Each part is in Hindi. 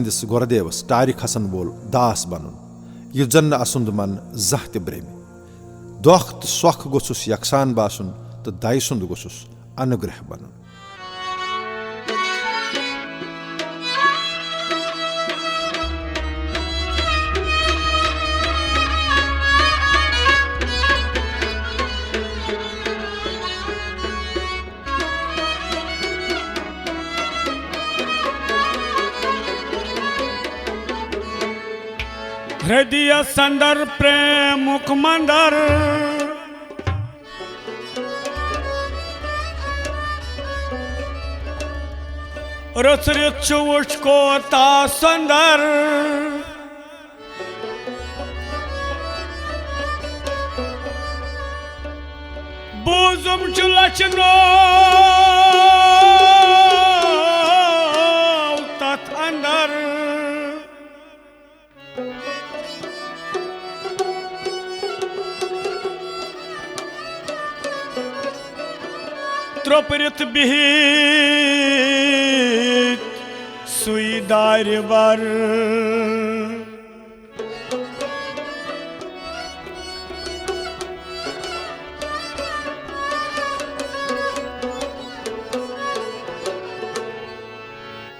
दिस गुरदेवस टारि खसन वोल दास बनुन यु जन्न असुंद मन जह ते ब्रेमि दोख तो स्वख गोसुस यकसान बासुन तो दायसुंद गोसुस अनुग्रह बनुन। हृदय संदर प्रेम मुख मंदर रुच को ता संदर बूजुम चुलचनो तथ अंदर त्रोपरित बिहित सुई दारवर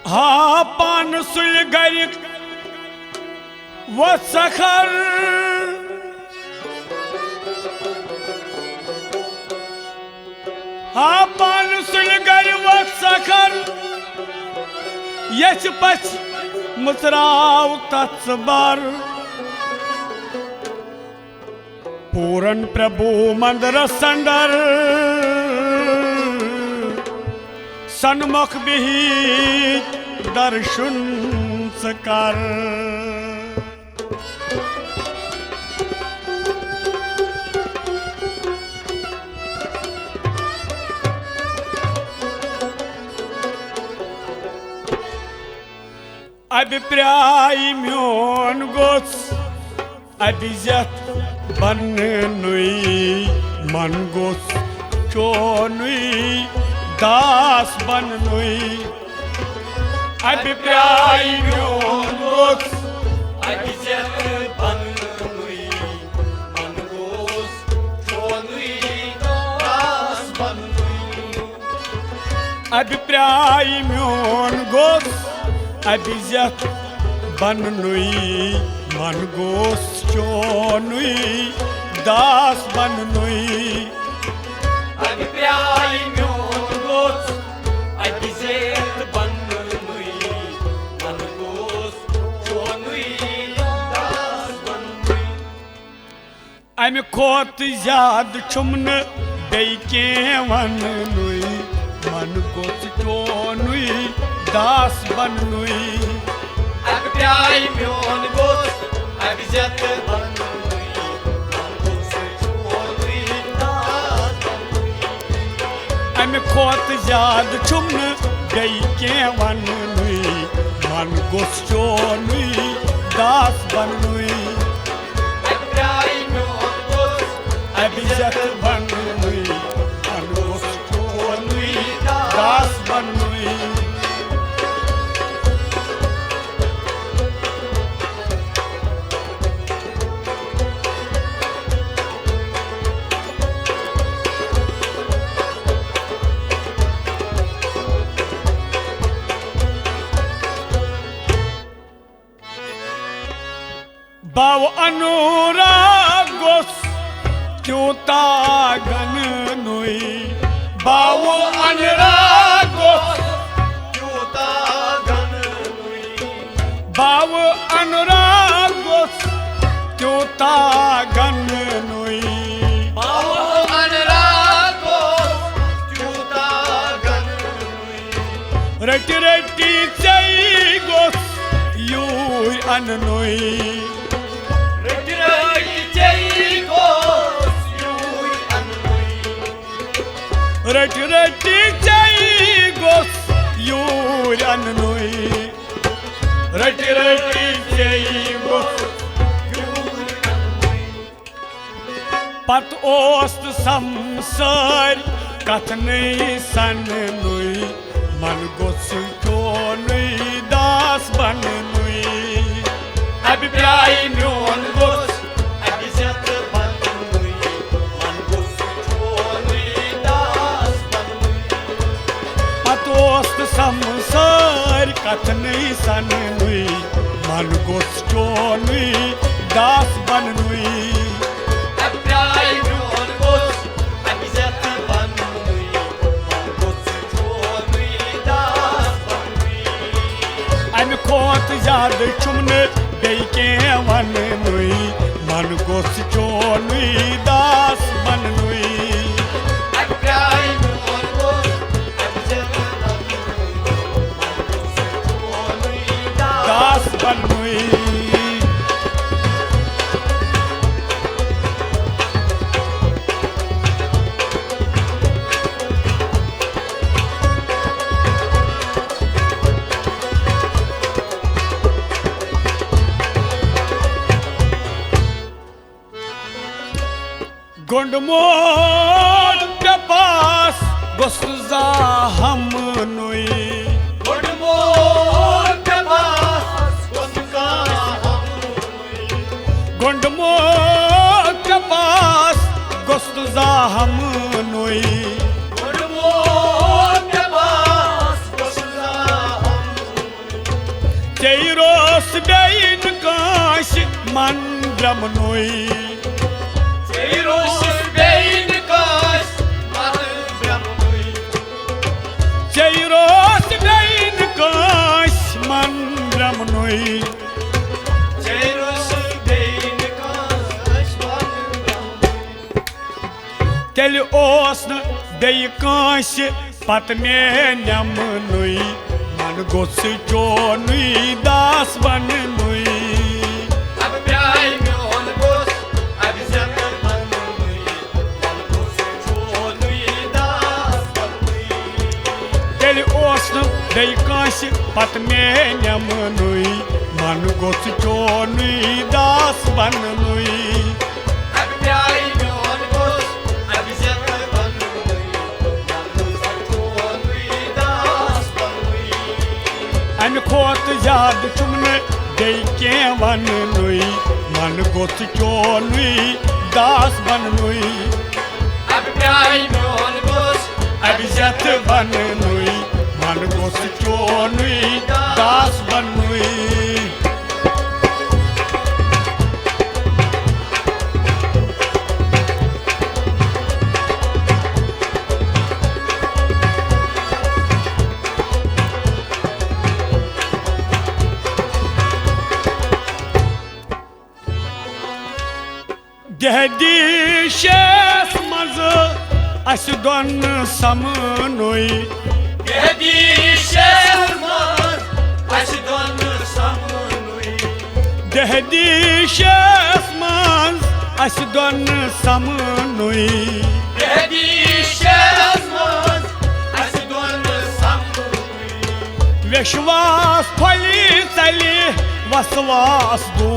हा पान सुल गरिक व सखर पान सुल गर व सखर यश पच मुसराव तत्सबर पूरन प्रभु मंदर संदर सन्मुख बिहित दर्शन सकर अभिप्राय म्योन गोस अभिजत बननुई मन गोस चोनुई दास बननुई अभिप्राय म्योन गोस अभिजत बननुई मन गोस चोनुई दास बननुई अभिप्राय म्योन गोस अभिजत बननुई मन गोस चोनुई दास बननुई अभिप्राय म्योन गोस अभिजत बननुई मन गोस चोनुई दास बननुई अमि खोत याद छुमन बेके वनुई मन गोस चोनुई दास बननुई अभिप्राय म्योन गोस अभिजत बननुई मन गोस चोनुई दास बननुई अमि खोत याद छुमन गई के वनुई मन गोस चोनुई दास बननुई अभिप्राय म्योन गोस अभिजत बननुई मन गोस चोनुई दास बननुई बाव अनुरागोस क्योता गन नुई बाव अनुरागोस क्योता गन नुई बाव अनुरागोस क्योता गन नुई बाव अनुरागोस क्योता गन नुई रटी रटी चई गोस यूर अननुई रटी रटी चई गोस यूर अननुई रटी रटी चई गोस पत ओस्त समसर कथने सन नुई मन गोस चोनुई दास दास बननुई अब ब्याई म्योन गोस अब इज्जत बननुई मन गोस चोनुई दास बननुई पतोस्त समसार कथनई सननुई मन गोस चोनुई दास बननुई अब ब्याई म्योन गोस अब इज्जत बननुई मन गोस चोनुई दास बननुई अम खोत याद चुमने बेके वननुई मन गोस चोनुई दास बननुई अब ब्याई म्योन गोस अब इज्जत बननुई मन गोस चोनुई दास बननुई गुंडमोट के पास गुस्सा हम नुई गुडमोट के पास उसका हम गुंडमोट के पास गुस्सा हम नुई गुडमोट के पास उसका हम चेरोस बेइन काश मंद्रम नुई तेरोस बेइन काश मन ब्रह्मनुई चेरोस बेइन काश मंद्रम नुई तेरोस बेइन काश मन ब्रह्मनुई तेल ओस न बेय काश पत में नमनुई मन गोस चोनुई दास बननुई अब ब्याई म्योन गोस अब इज्जत बननुई मन गोस चोनुई दास बननुई तेल ओस न बेय काश पत में नमनुई मन गोस चोनुई दास बननुई अब ब्याई म्योन गोस अब इज्जत बननुई मन गोस चोनुई दास बननुई अम खोत याद चुमने बेके वननुई मन गोस चोनुई दास बननुई अब ब्याई म्योन गोस अब इज्जत बननुई मन गोस चोनुई दास बननुई Gedişes mazı aşdon samnoy Gedişermaz Aşdon samnuy Gedişes maz aşdon samnoy Gedişermaz Aşdon samnuy Veşvas polisali vasvas du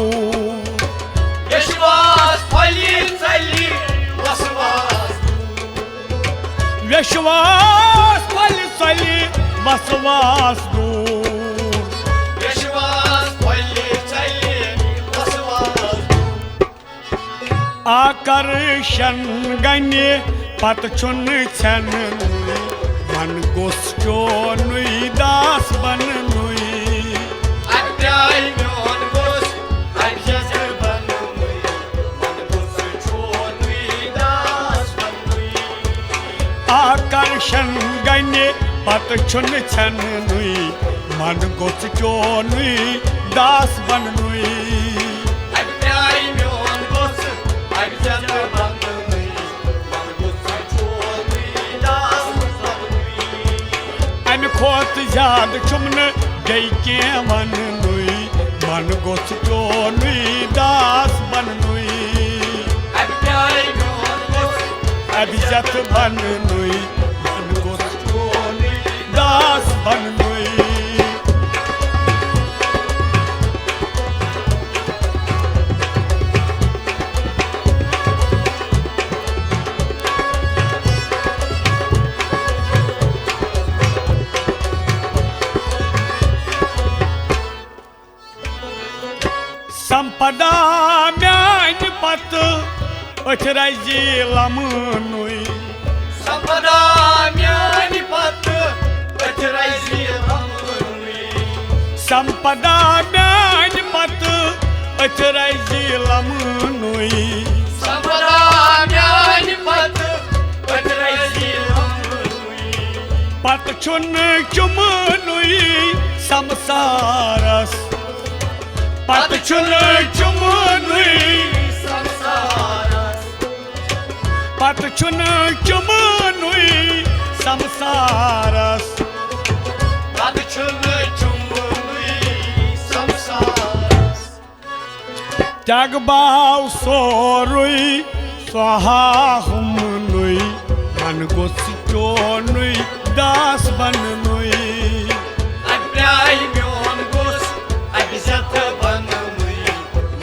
Yeşvaz politsali vasvaz Veşvas polisali vasvas du Yeşvaz politsali vasvaz Akarşan gani patçun çen man gos çonuy das bannuy Abdai myon gos Abjazer bannuy Man gos çonuy das bannuy Akarşan gani patçun çen man gos çonuy das bannuy Abdai myon gos Abjazer bannuy Man gos çonuy das bannuy Am khot yad chumne geike vannuy man gos çonuy das bannuy Abdai myon gos abjat bannuy man gos çonuy das bannuy संपदा म्यान पत अथराजी लमनुई संपदा म्यान पत अथराजी लमनुई संपदा म्यान पत अथराजी लमनुई संपदा म्यान पत अथराजी लमनुई पत चुन चुमनुई संसारस पत चुन चुमनुई संसारस पत चुन चुमनुई संसारस पत चुन चुमनुई संसारस त्यागबाव सोरुई स्वाहा हुमनुई मन गोस चोनुई दास बननुई अप्याय म्योन गोस अभिजत बननुई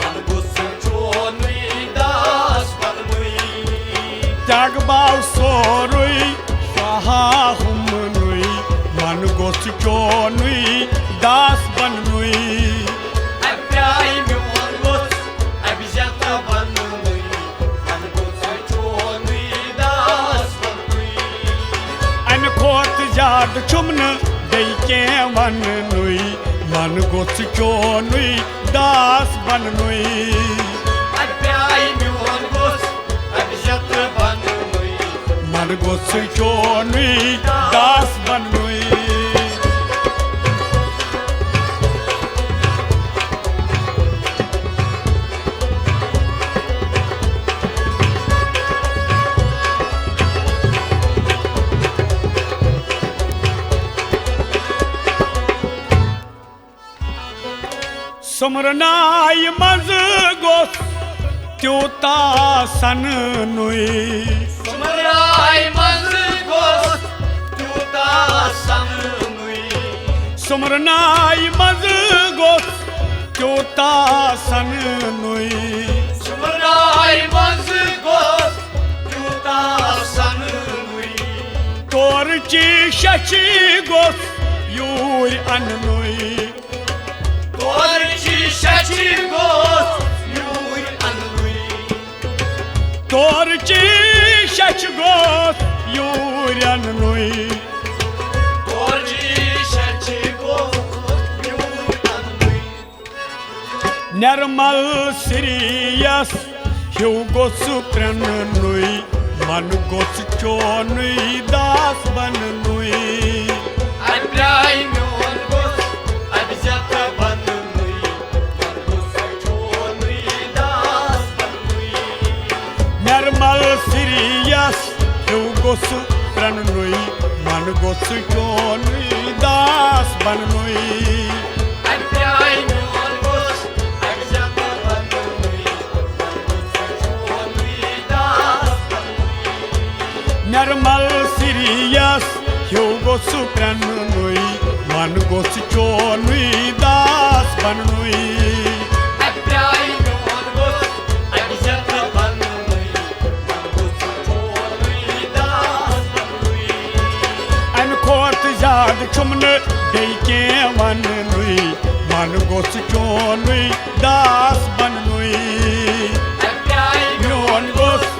मन गोस चोनुई दास बननुई त्यागबाव सोरुई स्वाहा हुमनुई मन गोस चोनुई दास बननुई अप्याय म्योन गोस अभिजत बननुई मन गोस चोनुई दास बननुई अन खोत जाद चुमन दई के वननुई मन गोस चोनुई दास बननुई अप्याय म्योन गोस अभिजत बननुई मन गोस चोनुई दास बननुई सुमरनाय मज गोस त्योता सन नुई सुमराय मज गोस त्योता समनुई सुमरनाय मज गोस त्योता सन नुई सुमराय मज गोस त्योता समनुई तोरची शची गोस यूर अननुई तोरची शची गोस यूर अननुई तोरची शच गोस यूर अननुई तोरची शची गोस यूर अननुई निर्मल श्रीयस हिउ गोस प्रनुई मन गोस चोनुई दास बननुई अप्याय म्योन गोस अभिजत बननुई मन गोस चोनुई दास बननुई निर्मल श्रीयस हिउ गोस प्रनुई मन गोस चोनुई दास बननुई अप्याय म्योन गोस अभिजत बननुई मन गोस चोनुई दास बननुई निर्मल श्रीयस हिउ गोस प्रनुई मन गोस चोनुई दास बननुई अप्याय म्योन गोस अभिजत बननुई मन गोस चोनुई दास बननुई अन खोत जाद चुमन दई के वननुई मन गोस चोनुई दास बननुई